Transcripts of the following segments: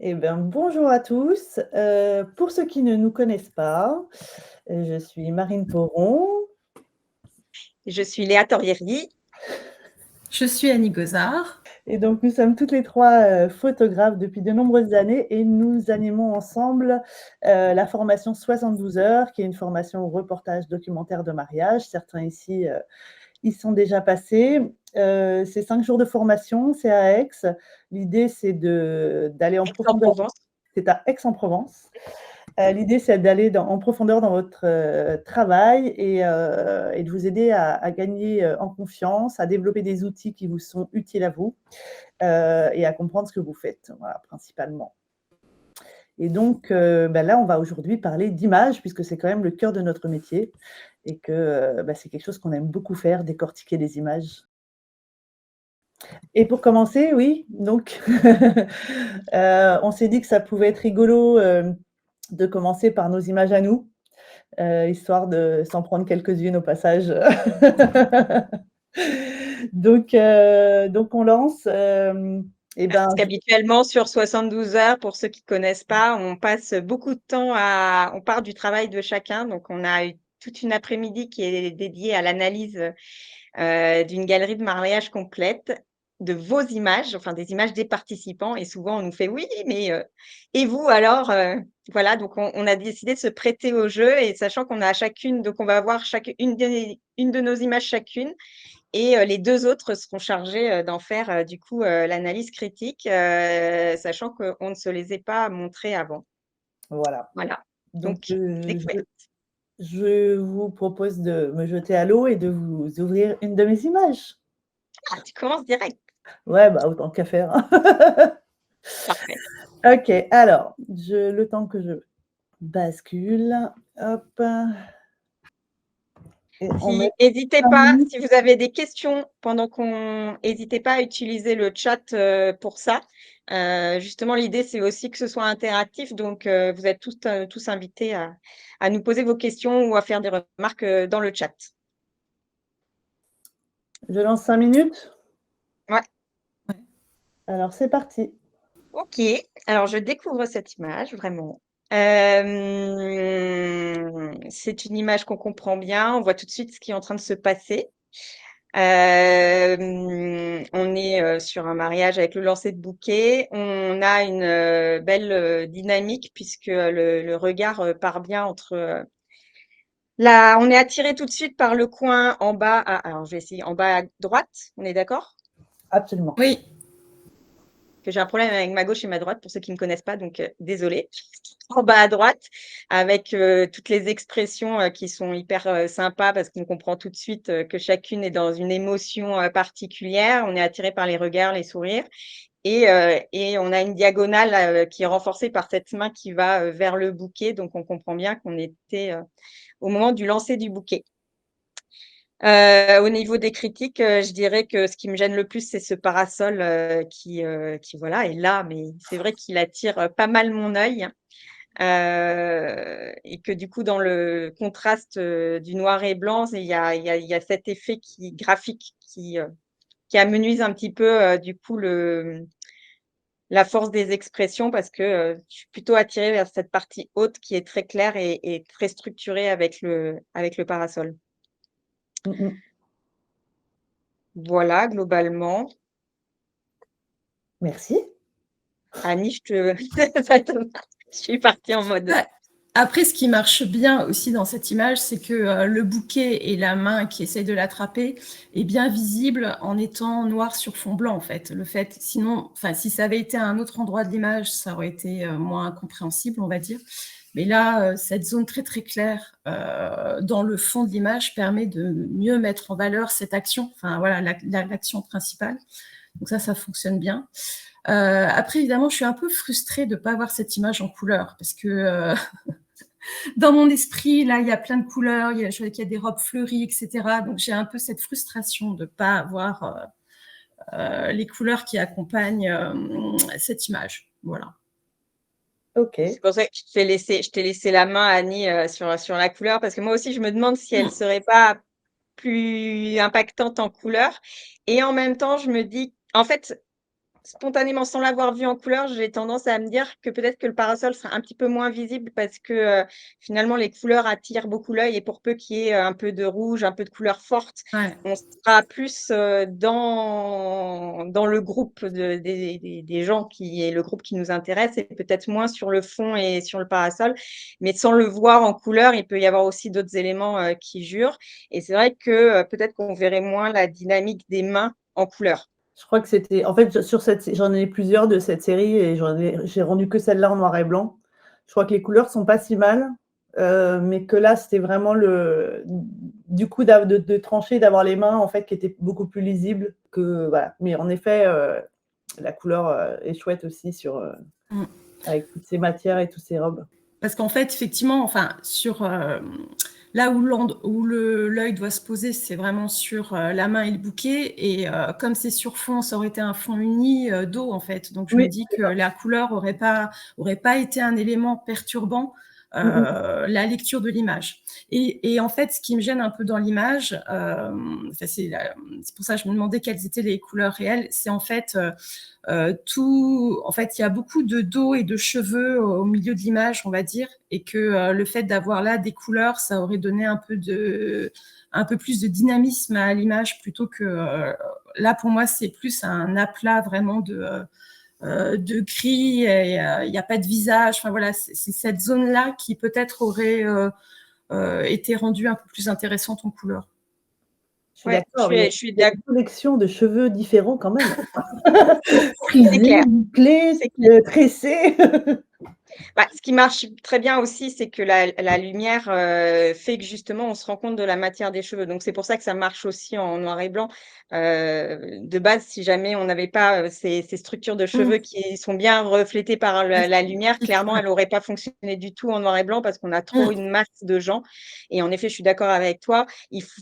Eh bien, bonjour à tous. Pour ceux qui ne nous connaissent pas, je suis Marine Poron Je suis Léa Torieri. Je suis Annie Gozard. et donc nous sommes toutes les 3 photographes depuis de nombreuses années et nous animons ensemble, la formation 72 heures, qui est une formation au reportage documentaire de mariage. Certains ici, y sont déjà passés. C'est 5 jours de formation, c'est à Aix. L'idée, c'est d'aller en profondeur. Aix-en-Provence. C'est à Aix-en-Provence. L'idée, c'est d'aller en profondeur dans votre travail et de vous aider à gagner en confiance, à développer des outils qui vous sont utiles à vous et à comprendre ce que vous faites, voilà, principalement. Et donc, là, on va aujourd'hui parler d'image, puisque c'est quand même le cœur de notre métier et que c'est quelque chose qu'on aime beaucoup faire, décortiquer les images. Et pour commencer, oui, donc, on s'est dit que ça pouvait être rigolo de commencer par nos images à nous. Histoire de s'en prendre quelques-unes au passage. Donc on lance, et ben, Parce qu'habituellement, sur 72 heures, pour ceux qui ne connaissent pas, on passe beaucoup de temps on part du travail de chacun. Donc, on a eu toute une après-midi qui est dédiée à l'analyse d'une galerie de mariage complète de vos images, enfin des images des participants. Et souvent, on nous fait oui, mais et vous alors voilà, donc on a décidé de se prêter au jeu et sachant qu'on a chacune, donc on va avoir une de nos images chacune. Et les 2 autres seront chargés d'en faire du coup l'analyse critique, sachant qu'on ne se les est pas montrées avant. voilà. Voilà, Donc donc découverte. je vous propose de me jeter à l'eau et de vous ouvrir une de mes images. Ah, tu commences direct. Ouais, autant qu'à faire, hein. Parfait. OK, alors, le temps que je bascule, hop, et on met N'hésitez 5 pas, minutes. si vous avez des questions n'hésitez pas à utiliser le chat pour ça. Justement, l'idée, c'est aussi que ce soit interactif, donc vous êtes tous invités à nous poser vos questions ou à faire des remarques dans le chat. Je lance 5 minutes? Ouais. Alors c'est parti. Ok, alors je découvre cette image vraiment. C'est une image qu'on comprend bien, on voit tout de suite ce qui est en train de se passer. On est sur un mariage avec le lancer de bouquet. On a une belle dynamique puisque le regard part bien entre là. On est attiré tout de suite par le coin en bas. Alors je vais essayer en bas à droite. On est d'accord? Absolument. Oui, Que j'ai un problème avec ma gauche et ma droite, pour ceux qui ne me connaissent pas, donc désolée. En bas à droite, avec toutes les expressions qui sont hyper sympas, parce qu'on comprend tout de suite que chacune est dans une émotion particulière. On est attiré par les regards, les sourires. Et on a une diagonale qui est renforcée par cette main qui va vers le bouquet. Donc, on comprend bien qu'on était au moment du lancer du bouquet. Au niveau des critiques, je dirais que ce qui me gêne le plus, c'est ce parasol qui voilà, est là, mais c'est vrai qu'il attire pas mal mon œil. Et que du coup, dans le contraste du noir et blanc, il y a cet effet graphique qui amenuise un petit peu du coup la force des expressions parce que je suis plutôt attirée vers cette partie haute qui est très claire et très structurée avec le parasol. Mmh mh. Voilà, globalement. Merci. Annie, je suis partie en mode. bah, après, ce qui marche bien aussi dans cette image, c'est que le bouquet et la main qui essaye de l'attraper est bien visible en étant noir sur fond blanc, en fait. Sinon, si ça avait été à un autre endroit de l'image, ça aurait été moins compréhensible, on va dire. Mais là, cette zone très très claire dans le fond de l'image permet de mieux mettre en valeur cette action, l'action principale. Donc ça fonctionne bien. Après, évidemment, je suis un peu frustrée de ne pas avoir cette image en couleur parce que dans mon esprit, là, il y a plein de couleurs, je vois qu'il y a des robes fleuries, etc. Donc, j'ai un peu cette frustration de ne pas avoir les couleurs qui accompagnent cette image. Voilà. OK. C'est pour ça que je t'ai laissé la main, Annie, sur la couleur, parce que moi aussi, je me demande si elle serait pas plus impactante en couleur. Et en même temps, je me dis, en fait, spontanément, sans l'avoir vu en couleur, j'ai tendance à me dire que peut-être que le parasol sera un petit peu moins visible parce que, finalement les couleurs attirent beaucoup l'œil et pour peu qu'il y ait, un peu de rouge, un peu de couleurs fortes, Ouais. on sera plus, dans le groupe des gens qui est le groupe qui nous intéresse et peut-être moins sur le fond et sur le parasol. Mais sans le voir en couleur, il peut y avoir aussi d'autres éléments, qui jurent et c'est vrai que, peut-être qu'on verrait moins la dynamique des mains en couleur. Je crois que c'était en fait, sur cette j'en ai plusieurs de cette série et j'ai rendu que celle-là en noir et blanc. Je crois que les couleurs sont pas si mal, mais que là, c'était vraiment du coup de trancher, d'avoir les mains en fait qui étaient beaucoup plus lisibles que voilà. Mais en effet, la couleur, est chouette aussi Mmh. avec toutes ces matières et toutes ces robes. Parce qu'en fait, effectivement, enfin, là où l'œil doit se poser, c'est vraiment sur la main et le bouquet. Et comme c'est sur fond, ça aurait été un fond uni d'eau, en fait. Donc, je me Oui, dis que la couleur aurait pas été un élément perturbant la lecture de l'image. Et en fait, ce qui me gêne un peu dans l'image, c'est pour ça que je me demandais quelles étaient les couleurs réelles, c'est en fait en fait, il y a beaucoup de dos et de cheveux au milieu de l'image, on va dire, et que le fait d'avoir là des couleurs, ça aurait donné un peu plus de dynamisme à l'image plutôt que là, pour moi, c'est plus un aplat vraiment de gris et il n'y a pas de visage. Enfin voilà, c'est cette zone-là qui peut-être aurait été rendue un peu plus intéressante en couleur. Je suis Ouais, d'accord, je suis il y a d'ac une collection de cheveux différents quand même. c'est Frisés, clair, bouclés, c'est clair. tressés. Bah, ce qui marche très bien aussi, c'est que la lumière, fait que justement on se rend compte de la matière des cheveux. Donc c'est pour ça que ça marche aussi en noir et blanc. De base, si jamais on n'avait pas, ces structures de cheveux qui sont bien reflétées par la lumière, clairement, elle aurait pas fonctionné du tout en noir et blanc parce qu'on a trop une masse de gens et en effet, je suis d'accord avec toi.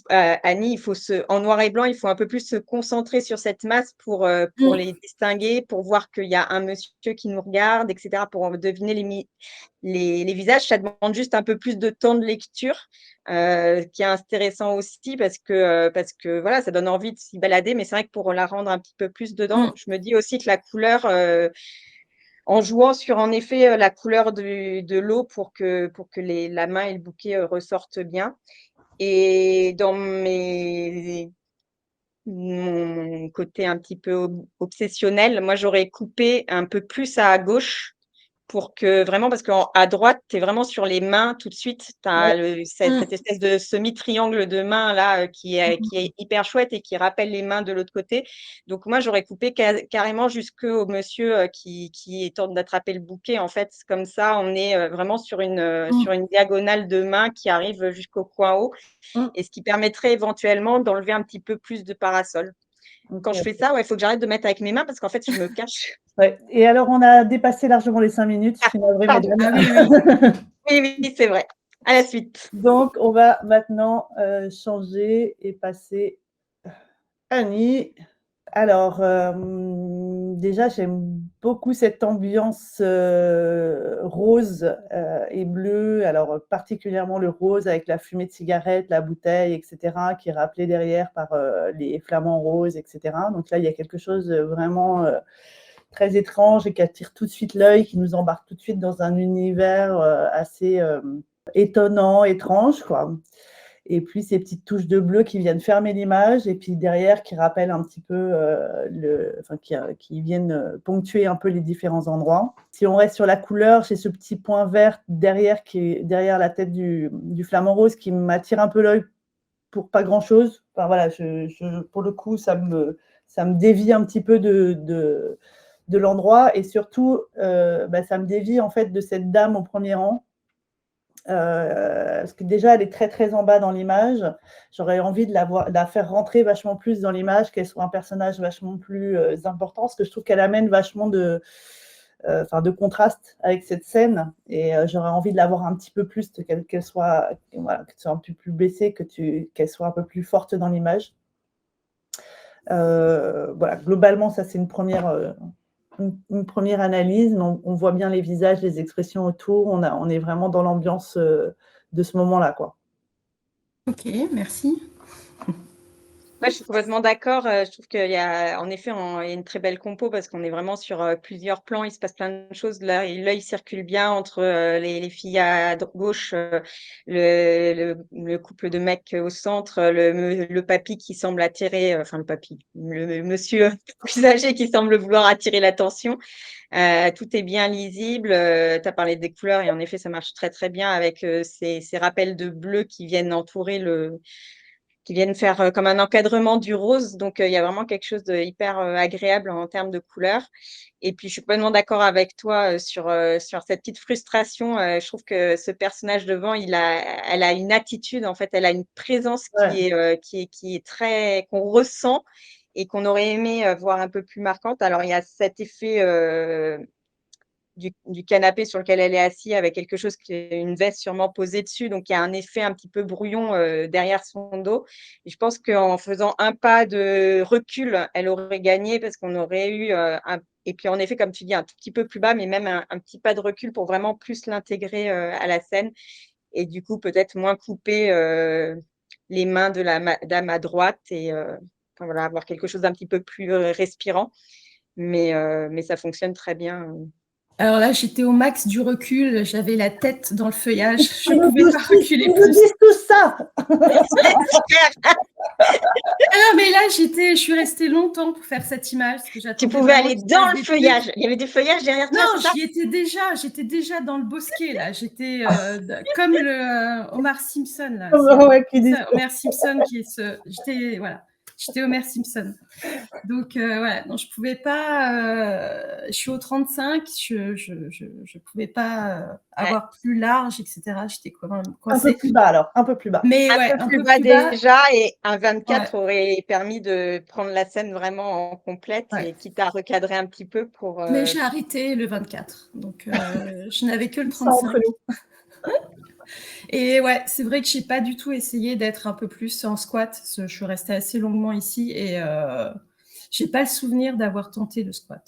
Annie, en noir et blanc, il faut un peu plus se concentrer sur cette masse pour les distinguer, pour voir qu'il y a un monsieur qui nous regarde et cetera, pour deviner les visages. Ça demande juste un peu plus de temps de lecture, qui est intéressant aussi parce que voilà, ça donne envie de s'y balader. Mais c'est vrai que pour la rendre un petit peu plus dedans, je me dis aussi que la couleur, en jouant sur en effet, la couleur de l'eau pour que la main et le bouquet, ressortent bien. Et dans mon côté un petit peu obsessionnel, moi j'aurais coupé un peu plus à gauche pour que vraiment parce qu'à droite, tu es vraiment sur les mains tout de suite. Tu Ouais. as cette espèce de semi-triangle de mains là, qui est hyper chouette et qui rappelle les mains de l'autre côté. Donc moi, j'aurais coupé carrément jusqu'au monsieur, qui tente d'attraper le bouquet. En fait, comme ça, on est, vraiment sur une diagonale de mains qui arrive jusqu'au coin haut Mmh. et ce qui permettrait éventuellement d'enlever un petit peu plus de parasol. Quand je fais ça, ouais, il faut que j'arrête de mettre avec mes mains parce qu'en fait, je me cache. Ouais. Et alors, on a dépassé largement les 5 minutes. Je Ah, suis navrée, pardon. Ah mesdames. oui, oui. Oui, oui, c'est vrai. À la suite. Donc, on va maintenant changer et passer Annie. Alors, déjà, j'aime beaucoup cette ambiance rose et bleue. Alors, particulièrement le rose avec la fumée de cigarette, la bouteille, etc., qui est rappelée derrière par les flamants roses, etc. Donc là, il y a quelque chose de vraiment très étrange et qui attire tout de suite l'œil, qui nous embarque tout de suite dans un univers assez étonnant, étrange, quoi. Et puis ces petites touches de bleu qui viennent fermer l'image et puis derrière qui rappellent un petit peu qui viennent ponctuer un peu les différents endroits. Si on reste sur la couleur, j'ai ce petit point vert derrière qui est derrière la tête du flamant rose qui m'attire un peu l'œil pour pas grand chose. Enfin voilà, pour le coup, ça me dévie un petit peu de l'endroit et surtout, ça me dévie en fait de cette dame au premier rang. Parce que déjà, elle est très, très en bas dans l'image. J'aurais envie de la faire rentrer vachement plus dans l'image, qu'elle soit un personnage vachement plus important, parce que je trouve qu'elle amène vachement de contraste avec cette scène. Et j'aurais envie de la voir un petit peu plus, qu'elle soit un peu plus baissée, qu'elle soit un peu plus forte dans l'image. Voilà, globalement, ça, c'est une première analyse, mais on voit bien les visages, les expressions autour. On est vraiment dans l'ambiance de ce moment-là, quoi. Ok, merci. Ouais, je suis complètement d'accord. Je trouve qu'il y a en effet, il y a une très belle compo parce qu'on est vraiment sur, plusieurs plans. Il se passe plein de choses. Là, l'œil circule bien entre, les filles à gauche, le couple de mecs au centre, le papy qui semble attirer, enfin le papy, le monsieur plus âgé qui semble vouloir attirer l'attention. Tout est bien lisible. Tu as parlé des couleurs et en effet, ça marche très, très bien avec, ces rappels de bleu qui viennent entourer qui viennent faire comme un encadrement du rose. Donc, il y a vraiment quelque chose de hyper agréable en termes de couleurs. Et puis, je suis complètement d'accord avec toi sur cette petite frustration. Je trouve que ce personnage devant, elle a une attitude, en fait, elle a une présence Ouais. qui est très, qu'on ressent et qu'on aurait aimé voir un peu plus marquante. Alors, il y a cet effet du canapé sur lequel elle est assise avec quelque chose qui est une veste sûrement posée dessus. Donc, il y a un effet un petit peu brouillon derrière son dos. Et je pense qu'en faisant un pas de recul, elle aurait gagné parce qu'on aurait eu et puis en effet, comme tu dis, un tout petit peu plus bas, mais même un petit pas de recul pour vraiment plus l'intégrer à la scène. Et du coup, peut-être moins couper les mains de la dame à droite et enfin, voilà, avoir quelque chose d'un petit peu plus respirant. Mais ça fonctionne très bien. Alors là, j'étais au max du recul, j'avais la tête dans le feuillage, je Ils ne nous pouvais disent pas tous- reculer ils nous plus. disent tout ça. Ah, mais là, je suis restée longtemps pour faire cette image, parce que Tu j'attendais pouvais vraiment aller qu'il se dans passe le des feuillage. trucs. Il y avait du feuillage derrière toi, Non, c'est ça? j'étais déjà dans le bosquet, là. J'étais comme le Homer Simpson, là. Ouais, qui C'est disent. ça, Homer Simpson qui est j'étais Homer Simpson. Donc, voilà, non, je pouvais pas, je suis au 35, je pouvais pas avoir plus large, etc. J'étais quand même Un peu coincée. plus bas alors, un peu plus bas. Mais Un ouais, peu un plus peu bas plus bas. déjà et un Ouais, 24 aurait permis de prendre la scène vraiment en complète ouais. et quitte à recadrer un petit peu pour. Mais j'ai arrêté le 24, donc je n'avais que le Ça entre 35. nous. Et ouais, c'est vrai que j'ai pas du tout essayé d'être un peu plus en squat. Je suis restée assez longuement ici et j'ai pas le souvenir d'avoir tenté le squat.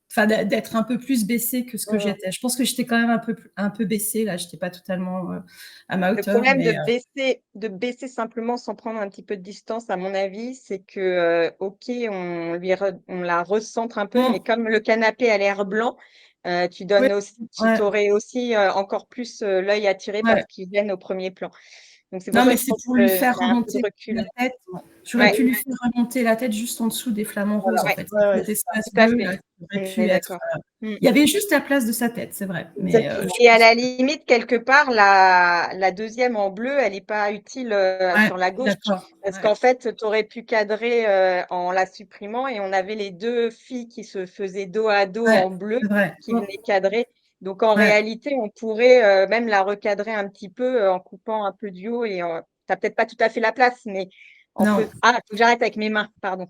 Enfin, d'être un peu plus baissée que ce que j'étais. Je pense que j'étais quand même un peu baissée là. J'étais pas totalement à ma Le hauteur, problème mais de baisser simplement sans prendre un petit peu de distance, à mon avis, c'est que, OK, on la recentre un peu, mais comme le canapé a l'air blanc, tu oui, donnes aussi tu ouais, aurais aussi, encore plus, l'œil attiré par ouais. ce qui viennent au premier plan. Donc c'est pour Non, ça mais que je c'est pense pour lui qu'il faire y a un peu de remonter la recul. tête. J'aurais Ouais, pu lui faire remonter la tête juste en dessous des flamants roses, en Voilà. fait. Ouais, Cet espace tout à bleu, fait. là, qui aurait On pu est être. d'accord. Mmh. Il y avait juste la place de sa tête, c'est vrai. Mais exactement. je Et à pense la limite, quelque part, la deuxième en bleu, elle est pas utile, ouais, sur la gauche d'accord. parce Ouais, qu'en fait, tu aurais pu cadrer, en la supprimant et on avait les 2 filles qui se faisaient dos à dos ouais, en bleu c'est vrai. qui venaient cadrer. Donc en Ouais, réalité, on pourrait, même la recadrer un petit peu, en coupant un peu du haut et tu as peut-être pas tout à fait la place, mais non. faut que j'arrête avec mes mains, pardon.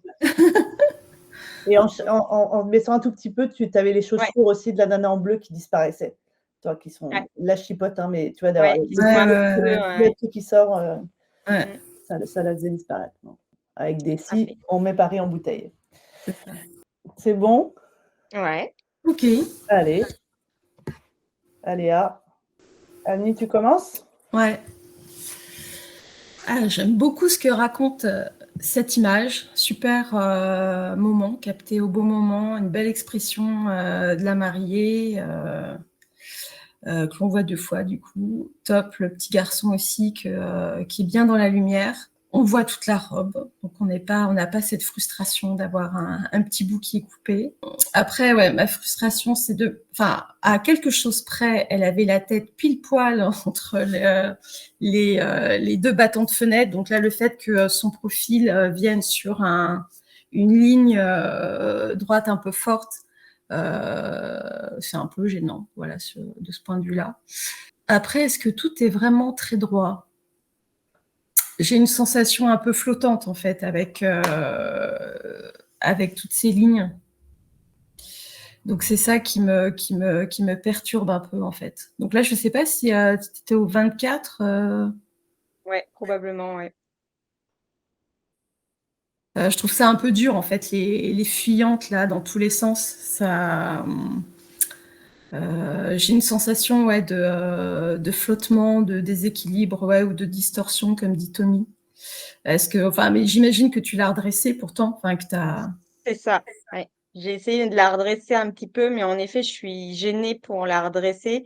Et en baissant un tout petit peu, tu avais les Ouais, chaussures aussi de la nana en bleu qui disparaissaient. Toi qui ouais, sont la chipote, hein, mais tu vois, d'avoir ouais, le qui sont un petit peu, truc qui sort, Ouais, mmh, ça la faisait disparaître. Non. Avec des tout à si, fait. on met Paris en bouteille. c'est ça. C'est bon? Ouais. OK. Allez, Aléa. Annie, tu commences? Ouais. Ah, j'aime beaucoup ce que raconte cette image. Super moment, capté au bon moment, une belle expression de la mariée, que l'on voit 2 fois du coup. Top, le petit garçon aussi qui est bien dans la lumière. On voit toute la robe, donc on n'a pas cette frustration d'avoir un petit bout qui est coupé. Après, ouais, ma frustration, c'est à quelque chose près, elle avait la tête pile poil entre les 2 battants de fenêtre. Donc là, le fait que son profil vienne sur une ligne droite un peu forte, c'est un peu gênant, voilà, de ce point de vue-là. Après, est-ce que tout est vraiment très droit ? J'ai une sensation un peu flottante, en fait, avec toutes ces lignes. Donc c'est ça qui me perturbe un peu, en fait. Donc là, je ne sais pas si tu étais au 24. Ouais, probablement, ouais. Je trouve ça un peu dur, en fait, les fuyantes, là, dans tous les sens. Ça, j'ai une sensation, ouais, de flottement, de déséquilibre, ouais, ou de distorsion, comme dit Tommy. Mais j'imagine que tu l'as redressée pourtant, enfin que tu as... C'est ça, ouais. J'ai essayé de la redresser un petit peu, mais en effet, je suis gênée pour la redresser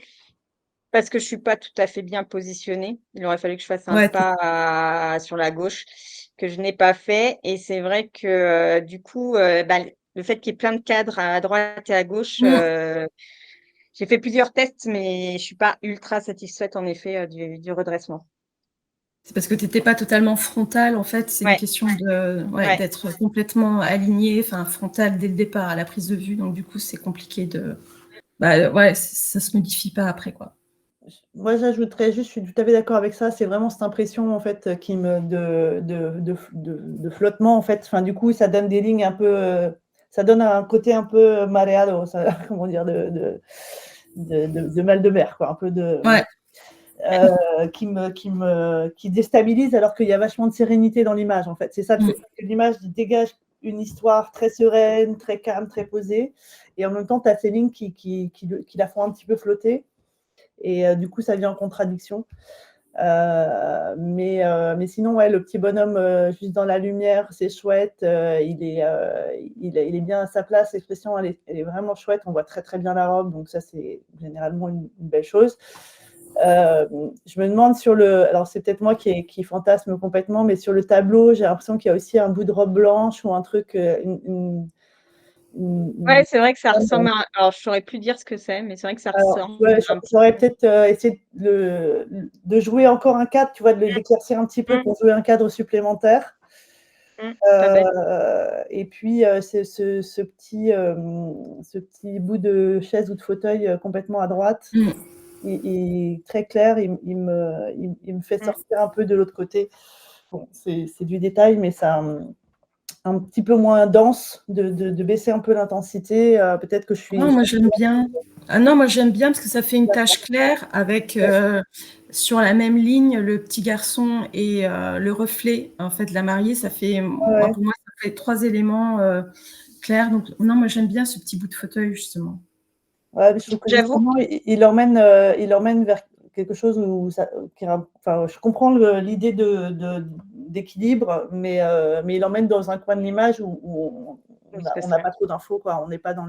parce que je suis pas tout à fait bien positionnée. Il aurait fallu que je fasse un Ouais, pas sur la gauche que je n'ai pas fait et c'est vrai que, du coup, le fait qu'il y ait plein de cadres à droite et à gauche, j'ai fait plusieurs tests, mais je suis pas ultra satisfaite en effet, du redressement. c'est parce que tu n'étais pas totalement frontale, en fait. C'est une Ouais, question ouais. d'être complètement alignée, enfin frontale dès le départ à la prise de vue. Donc du coup, c'est compliqué de... ça se modifie pas après, quoi. Moi, j'ajouterais juste, je suis tout à fait d'accord avec ça, c'est vraiment cette impression en fait de flottement en fait. Enfin, du coup, ça donne des lignes un peu, ça donne un côté un peu mareado, ça, comment dire, de mal de mer, quoi, un peu Ouais. qui déstabilise alors qu'il y a vachement de sérénité dans l'image en fait. C'est ça le fait, que l'image dégage une histoire très sereine, très calme, très posée, et en même temps, tu as ces lignes qui la font un petit peu flotter. Et du coup, ça vient en contradiction. Mais sinon, ouais, le petit bonhomme juste dans la lumière, c'est chouette. Il est bien à sa place. L'expression, elle est vraiment chouette. On voit très, très bien la robe. Donc ça, c'est généralement une belle chose. Je me demande alors c'est peut-être moi qui fantasme complètement, mais sur le tableau, j'ai l'impression qu'il y a aussi un bout de robe blanche ou un truc, Ouais, c'est vrai que ça ressemble à alors je saurais plus dire ce que c'est, mais c'est vrai que ça Alors, ressemble ouais, un petit j'aurais peu. peut-être essayé de jouer encore un cadre, tu vois, d'éclaircir un petit peu pour jouer un cadre supplémentaire. Pas bête. Et puis, c'est ce petit bout de chaise ou de fauteuil complètement à droite, et très clair, il me fait sortir un peu de l'autre côté. Bon, c'est du détail, mais ça, un petit peu moins dense, de baisser un peu l'intensité. Peut-être que je suis... Non, moi j'aime bien. Ah non, moi j'aime bien parce que ça fait une tache claire avec sur la même ligne le petit garçon et le reflet en fait de la mariée. Ça fait, Ouais. pour moi, ça fait 3 éléments clairs. Donc non, moi j'aime bien ce petit bout de fauteuil justement. Ouais, mais je trouve que J'avoue. justement, il emmène vers quelque chose où enfin, je comprends l'idée d'équilibre, mais il emmène dans un coin de l'image où on n'a pas trop d'infos, quoi. On n'est pas dans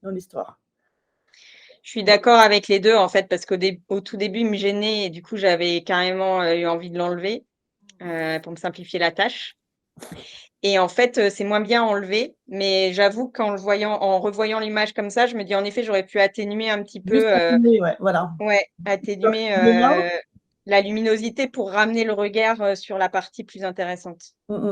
l'histoire. Je suis d'accord avec les deux en fait, parce au tout début, il me gênait et du coup, j'avais carrément eu envie de l'enlever pour me simplifier la tâche. Et en fait, c'est moins bien enlevé, mais j'avoue qu'en revoyant l'image comme ça, je me dis en effet, j'aurais pu atténuer un petit Juste peu, atténuer, ouais, voilà. atténuer Demain, la luminosité pour ramener le regard sur la partie plus intéressante. mmh.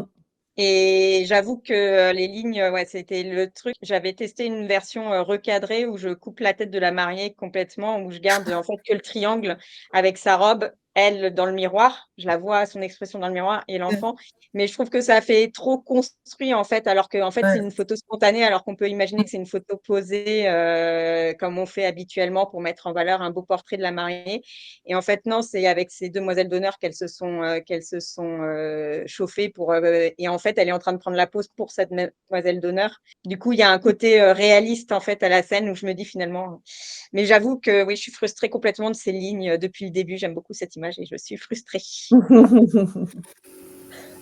Et j'avoue que les lignes, ouais, c'était le truc. J'avais testé une version recadrée où je coupe la tête de la mariée complètement, où je garde en fait que le triangle avec sa robe, elle dans le miroir. Je la vois, son expression dans le miroir et l'enfant. Mais je trouve que ça fait trop construit en fait, alors qu'en fait c'est une photo spontanée, alors qu'on peut imaginer que c'est une photo posée comme on fait habituellement pour mettre en valeur un beau portrait de la mariée. Et en fait non, c'est avec ces demoiselles d'honneur qu'elles se sont chauffées et en fait elle est en train de prendre la pose pour cette demoiselle d'honneur. Du coup il y a un côté réaliste en fait à la scène où je me dis finalement. Mais j'avoue que oui, je suis frustrée complètement de ces lignes depuis le début. J'aime beaucoup cette image et je suis frustrée.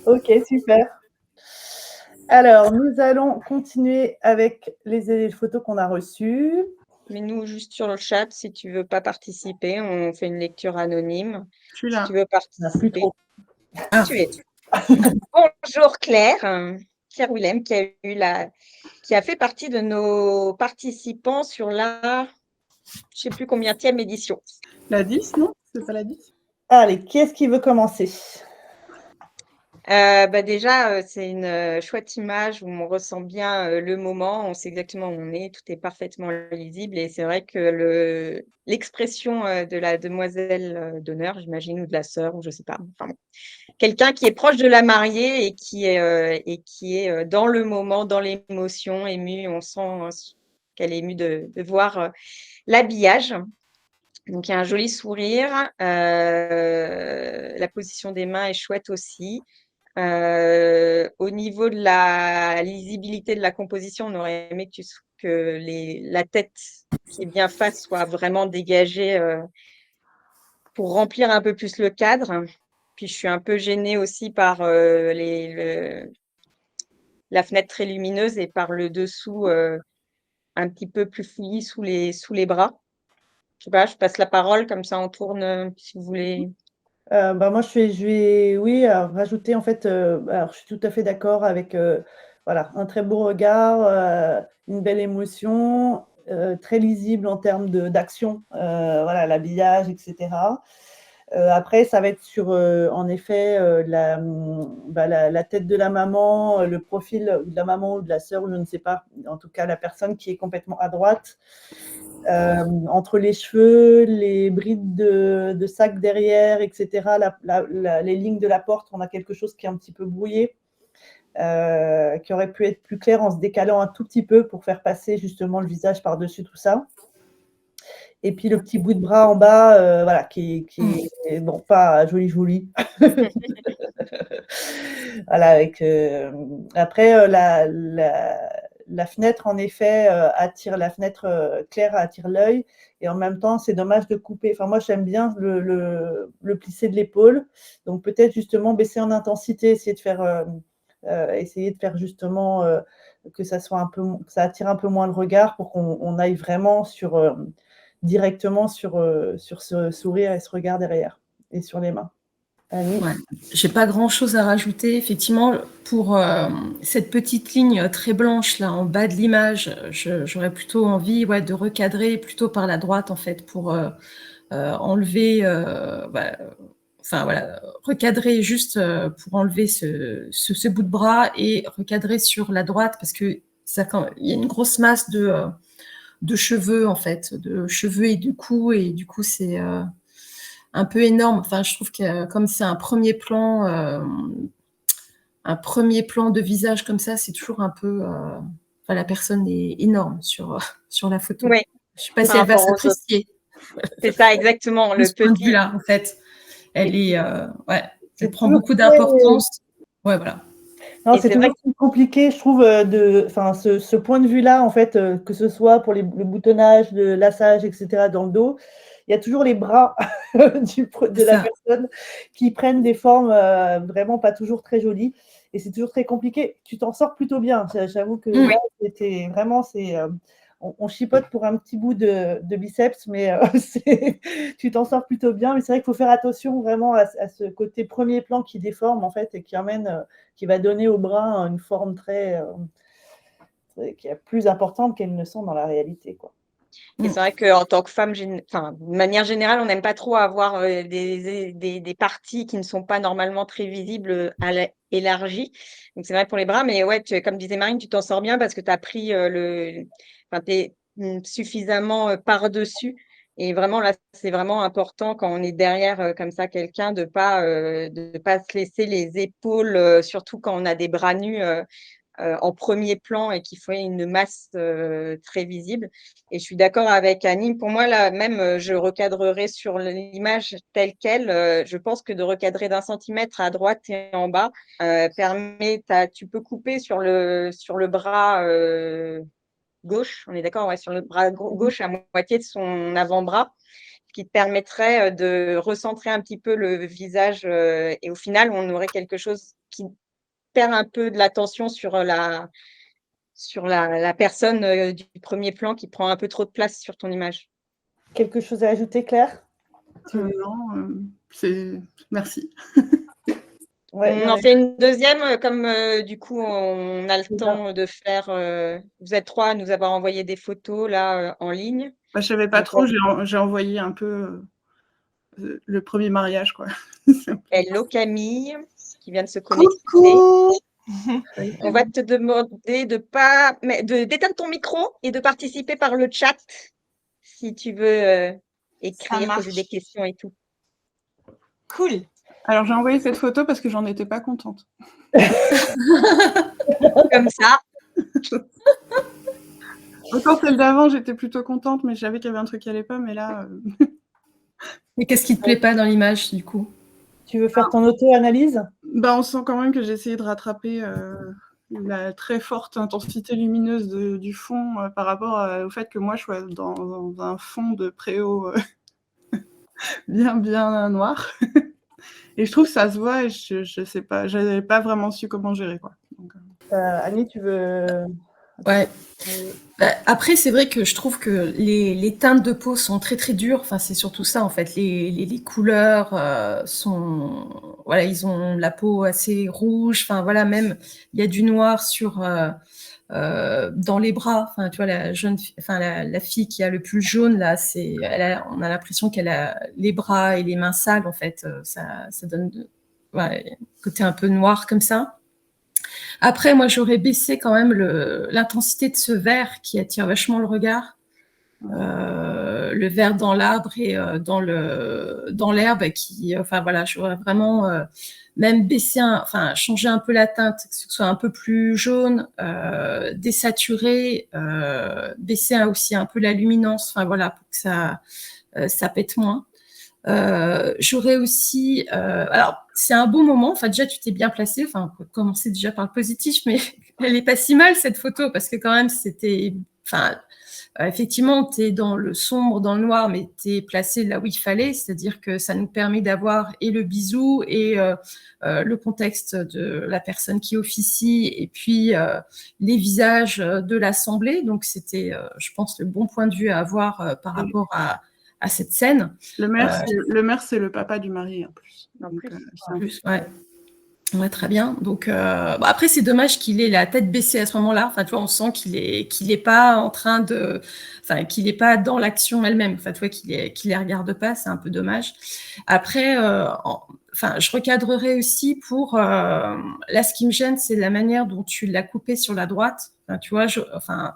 Ok, super. Alors, nous allons continuer avec les photos qu'on a reçues. Mets-nous juste sur le chat si tu veux pas participer. On fait une lecture anonyme. Je suis Si là. tu veux Il n'y en a plus participer, trop. tu es. Bonjour Claire, Claire Willem qui a fait partie de nos participants sur la, je sais plus combienième édition. La 10, non? C'est pas la 10? Allez, qui est-ce qui veut commencer? Déjà, c'est une chouette image où on ressent bien le moment, on sait exactement où on est, tout est parfaitement lisible et c'est vrai que l'expression de la demoiselle d'honneur, j'imagine, ou de la sœur, ou je sais pas, enfin bon, quelqu'un qui est proche de la mariée et qui est dans le moment, dans l'émotion, émue, on sent qu'elle est émue de voir l'habillage. Donc, il y a un joli sourire. La position des mains est chouette aussi. Au niveau de la lisibilité de la composition, on aurait aimé que la tête qui est bien face soit vraiment dégagée pour remplir un peu plus le cadre. Puis je suis un peu gênée aussi par la fenêtre très lumineuse et par le dessous un petit peu plus fouillis sous les bras. Je sais pas, je passe la parole, comme ça on tourne si vous voulez. Moi, je vais, oui, rajouter en fait. Alors, je suis tout à fait d'accord avec, voilà, un très beau regard, une belle émotion, très lisible en termes d'action, voilà, l'habillage, etc. Après, ça va être sur, en effet, la tête de la maman, le profil de la maman ou de la sœur, ou je ne sais pas, en tout cas la personne qui est complètement à droite. Entre les cheveux, les brides de sac derrière, etc., les lignes de la porte, on a quelque chose qui est un petit peu brouillé, qui aurait pu être plus clair en se décalant un tout petit peu pour faire passer justement le visage par-dessus tout ça. Et puis le petit bout de bras en bas, voilà, qui est bon, pas joli. Voilà, avec après la fenêtre en effet attire, la fenêtre claire attire l'œil, et en même temps c'est dommage de couper. Enfin, moi j'aime bien le plissé de l'épaule, donc peut-être justement baisser en intensité, essayer de faire justement que ça soit que ça attire un peu moins le regard, pour qu'on aille vraiment directement sur ce sourire et ce regard derrière et sur les mains. Annie? Ouais. J'ai pas grand-chose à rajouter. Effectivement, pour cette petite ligne très blanche là en bas de l'image, j'aurais plutôt envie de recadrer plutôt par la droite en fait, pour enlever, enfin voilà, recadrer juste pour enlever ce bout de bras et recadrer sur la droite, parce que il y a une grosse masse de cheveux en fait, de cheveux et du cou, c'est un peu énorme. Enfin, je trouve que comme c'est un premier plan de visage comme ça, c'est toujours un peu. Enfin, la personne est énorme sur la photo. Oui, Je ne sais pas si par elle va rapport aux autres. s'apprécier. C'est ça, exactement. De Le ce point de petit. vue-là, en fait, elle est, elle prend toujours beaucoup d'importance. Ouais, voilà. Non, Et c'est c'est vrai toujours compliqué, je trouve, enfin, ce point de vue-là, en fait, que ce soit pour le boutonnage, le laçage, etc., dans le dos, il y a toujours les bras de la ça. personne qui prennent des formes vraiment pas toujours très jolies, et c'est toujours très compliqué. Tu t'en sors plutôt bien. J'avoue que là, c'était vraiment, on chipote pour un petit bout de biceps, mais tu t'en sors plutôt bien. Mais c'est vrai qu'il faut faire attention vraiment à ce côté premier plan qui déforme, en fait, et qui va donner au bras une forme qui est plus importante qu'elles ne sont dans la réalité, quoi. Et c'est vrai qu'en tant que femme, enfin, de manière générale, on n'aime pas trop avoir des parties qui ne sont pas normalement très visibles élargies. Donc c'est vrai pour les bras, mais ouais, comme disait Marine, tu t'en sors bien parce que tu as pris t'es suffisamment par-dessus. Et vraiment, là, c'est vraiment important quand on est derrière comme ça quelqu'un de pas se laisser les épaules, surtout quand on a des bras nus. En premier plan et qu'il faut une masse très visible. Et je suis d'accord avec Annie. Pour moi, là, même, je recadrerai sur l'image telle qu'elle. Je pense que de recadrer d'1 centimètre à droite et en bas tu peux couper sur le bras gauche. On est d'accord, ouais, sur le bras gauche à moitié de son avant-bras, ce qui te permettrait de recentrer un petit peu le visage. Et au final, on aurait quelque chose qui perd un peu de l'attention sur la personne du premier plan qui prend un peu trop de place sur ton image. Quelque chose à ajouter, Claire? Non, merci. Ouais, On en fait une deuxième, comme du coup on a le temps de faire. Vous êtes 3 à nous avoir envoyé des photos là en ligne. Je ne savais pas trop, j'ai envoyé un peu le premier mariage, quoi. Hello Camille, qui vient de se connecter. Coucou. On va te demander d'éteindre ton micro et de participer par le chat si tu veux écrire, poser des questions et tout. Cool. Alors, j'ai envoyé cette photo parce que j'en étais pas contente. Comme ça. Autant celle d'avant, j'étais plutôt contente, mais je savais qu'il y avait un truc qui allait pas, mais là... Mais qu'est-ce qui te plaît pas dans l'image, du coup? Tu veux faire ton auto-analyse? On sent quand même que j'ai essayé de rattraper la très forte intensité lumineuse du fond par rapport au fait que moi, je sois dans un fond de préau bien noir. Et je trouve que ça se voit et je sais pas, j'avais pas vraiment su comment gérer, quoi. Donc, Annie, tu veux... Ouais. Après, c'est vrai que je trouve que les teintes de peau sont très très dures. Enfin, c'est surtout ça en fait. Les couleurs sont, voilà, ils ont la peau assez rouge. Enfin voilà, même il y a du noir sur dans les bras. Enfin, tu vois la fille qui a le plus jaune là, on a l'impression qu'elle a les bras et les mains sales en fait. Ça donne un côté un peu noir comme ça. Après, moi, j'aurais baissé quand même l'intensité de ce vert qui attire vachement le regard. Le vert dans l'arbre et dans l'herbe qui, enfin voilà, j'aurais vraiment même changer un peu la teinte, que ce soit un peu plus jaune, désaturé, baisser aussi un peu la luminance, enfin voilà, pour que ça pète moins. J'aurais aussi, alors c'est un beau moment. Enfin déjà tu t'es bien placé. Enfin on peut commencer déjà par le positif, mais elle est pas si mal cette photo parce que quand même c'était, enfin effectivement t'es dans le sombre, dans le noir, mais t'es placé là où il fallait. C'est-à-dire que ça nous permet d'avoir et le bisou et le contexte de la personne qui officie et puis les visages de l'assemblée. Donc c'était, je pense, le bon point de vue à avoir par rapport à cette scène. Le maire, c'est le papa du mari, en plus. En plus, ouais. Ouais, très bien. Donc, bon, après, c'est dommage qu'il ait la tête baissée à ce moment-là. Enfin, tu vois, on sent qu'il est pas en train de, enfin, qu'il est pas dans l'action elle-même. Enfin, tu vois, qu'il les regarde pas. C'est un peu dommage. Après, enfin, je recadrerai aussi pour, là, ce qui me gêne, c'est la manière dont tu l'as coupé sur la droite. Enfin, tu vois, enfin,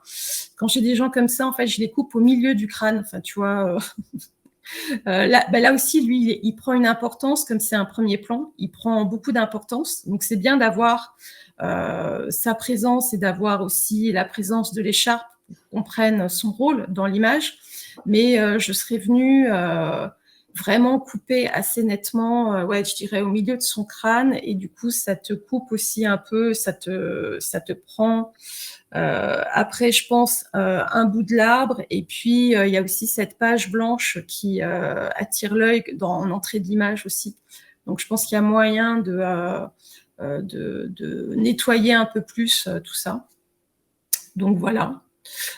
quand j'ai des gens comme ça, en fait, je les coupe au milieu du crâne. Enfin, tu vois. Là aussi, lui, il prend une importance, comme c'est un premier plan, il prend beaucoup d'importance. Donc, c'est bien d'avoir sa présence et d'avoir aussi la présence de l'écharpe pour qu'on comprenne son rôle dans l'image. Mais je serais venue vraiment couper assez nettement, ouais, je dirais au milieu de son crâne. Et du coup, ça te coupe aussi un peu, ça te prend... après, je pense un bout de l'arbre, et puis il y a aussi cette page blanche qui attire l'œil en entrée d'image aussi. Donc, je pense qu'il y a moyen de nettoyer un peu plus tout ça. Donc voilà.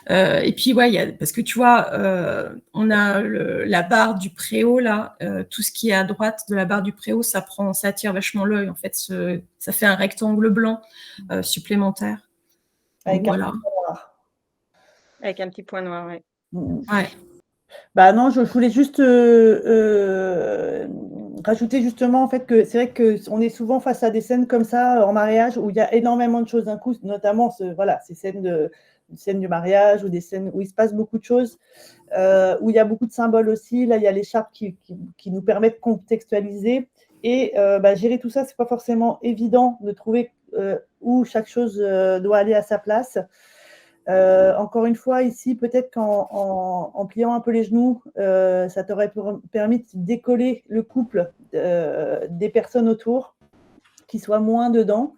Et puis ouais, parce que tu vois, on a la barre du préau là, tout ce qui est à droite de la barre du préau, ça attire vachement l'œil. En fait, ça fait un rectangle blanc supplémentaire. Avec voilà. un point noir. Avec un petit point noir, ouais. Ouais. Bah non, je voulais juste rajouter justement en fait que c'est vrai qu'on est souvent face à des scènes comme ça en mariage où il y a énormément de choses d'un coup, notamment ces scènes du mariage ou des scènes où il se passe beaucoup de choses, où il y a beaucoup de symboles aussi. Là, il y a l'écharpe qui nous permet de contextualiser. Et gérer tout ça, c'est pas forcément évident de trouver où chaque chose doit aller à sa place. Encore une fois, ici, peut-être qu'en pliant un peu les genoux, ça t'aurait permis de décoller le couple des personnes autour, qui soient moins dedans.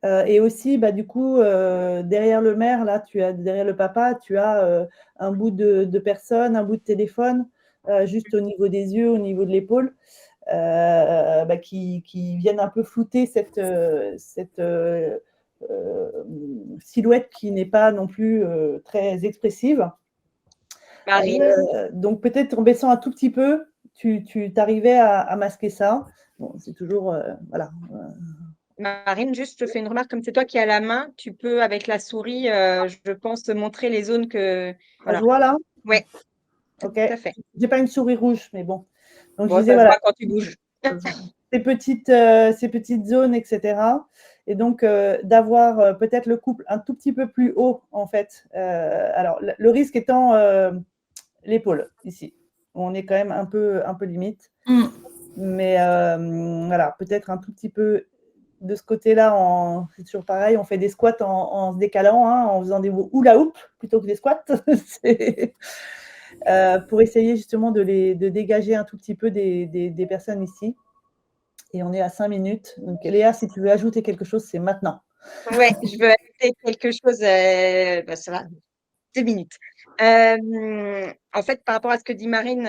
Et aussi, du coup, derrière le maire, là, derrière le papa, tu as un bout de personne, un bout de téléphone, juste au niveau des yeux, au niveau de l'épaule, qui viennent un peu flouter cette silhouette qui n'est pas non plus très expressive. Donc peut-être en baissant un tout petit peu, tu t'arrivais à masquer ça. Bon, c'est toujours voilà. Marine, juste, je fais une remarque, comme c'est toi qui as la main, tu peux, avec la souris, je pense, montrer les zones que... Voilà. Je vois là. Ouais. Ok. Tout à fait. J'ai pas une souris rouge, mais bon. Donc bon, je disais, ça voilà, se voit quand tu bouges. ces petites zones, etc. Et donc d'avoir peut-être le couple un tout petit peu plus haut, en fait. Alors le risque étant l'épaule ici. On est quand même un peu limite. Mais voilà, peut-être un tout petit peu de ce côté-là, c'est toujours pareil, on fait des squats en se décalant, hein, en faisant des hula hoop plutôt que des squats. Pour essayer justement de dégager un tout petit peu des personnes ici. Et on est à 5 minutes. Donc Léa, si tu veux ajouter quelque chose, c'est maintenant. Ouais, je veux ajouter quelque chose. Ça va, 2 minutes. En fait, par rapport à ce que dit Marine,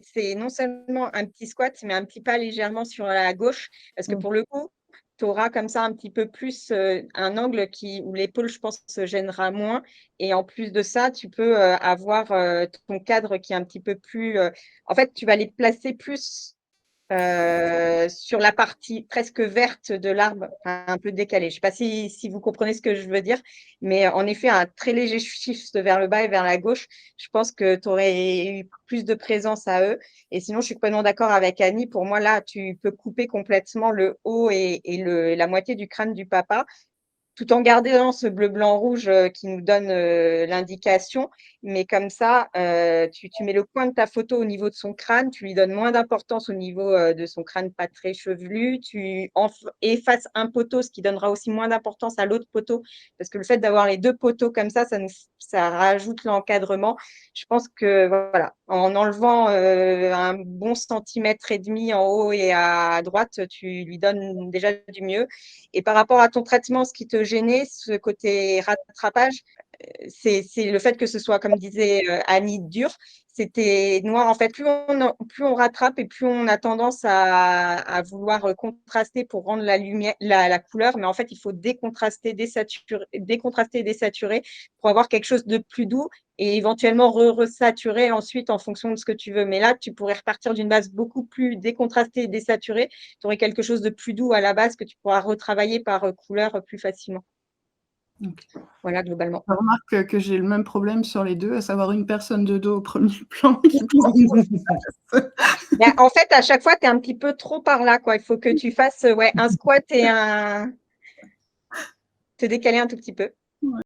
c'est non seulement un petit squat, mais un petit pas légèrement sur la gauche, parce que pour le coup, tu auras comme ça un petit peu plus un angle où l'épaule, je pense, se gênera moins. Et en plus de ça, tu peux avoir ton cadre qui est un petit peu plus… en fait, tu vas les placer plus sur la partie presque verte de l'arbre, un peu décalée. Je ne sais pas si vous comprenez ce que je veux dire, mais en effet, un très léger shift vers le bas et vers la gauche, je pense que tu aurais eu plus de présence à eux. Et sinon, je suis complètement d'accord avec Annie. Pour moi, là, tu peux couper complètement le haut et la moitié du crâne du papa, tout en gardant ce bleu, blanc, rouge qui nous donne l'indication. Mais comme ça, tu mets le coin de ta photo au niveau de son crâne, tu lui donnes moins d'importance au niveau de son crâne pas très chevelu, tu effaces un poteau, ce qui donnera aussi moins d'importance à l'autre poteau, parce que le fait d'avoir les deux poteaux comme ça rajoute l'encadrement. Je pense que voilà, en enlevant un bon centimètre et demi en haut et à droite, tu lui donnes déjà du mieux. Et par rapport à ton traitement, ce qui te gênait, ce côté rattrapage, c'est le fait que ce soit, comme disait Annie, dur. C'était noir. En fait, plus on rattrape et plus on a tendance à vouloir contraster pour rendre la lumière, la couleur. Mais en fait, il faut décontraster, décontraster et désaturer pour avoir quelque chose de plus doux et éventuellement resaturer ensuite en fonction de ce que tu veux. Mais là, tu pourrais repartir d'une base beaucoup plus décontrastée et désaturée. Tu aurais quelque chose de plus doux à la base que tu pourras retravailler par couleur plus facilement. Okay. Voilà, globalement. Je remarque que j'ai le même problème sur les deux, à savoir une personne de dos au premier plan qui Ben, en fait, à chaque fois, tu es un petit peu trop par là, quoi. Il faut que tu fasses un squat et te décaler un tout petit peu.